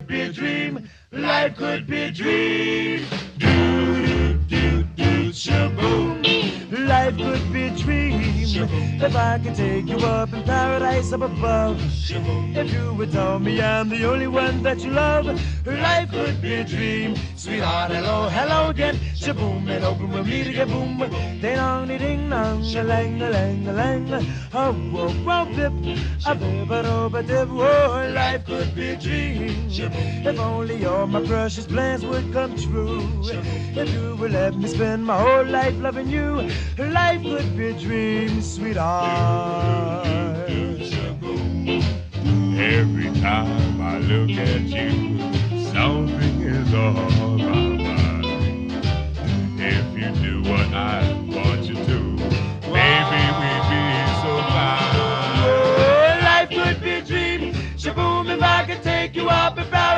Be a dream, life could be a dream. Do do do shaboom. Life could be a dream if I could take you up in paradise up above. If you would tell me I'm the only one that you love, life could be a dream. Sweetheart, hello, hello again. Shaboom, and open we'll meet again. Boom, ding dong, ding dong, a lang, a lang, a lang. Oh, whoa, whoa, dip, a bip, a dip. Oh, life could be a dream. If only all my precious plans would come true. If you would let me spend my whole life loving you, life could be a dream, sweetheart. Every time I look at you, something is on my mind. If you do what I want you to, maybe we'd be so fine. Oh, life could be a dream, shaboom, if I could take you up and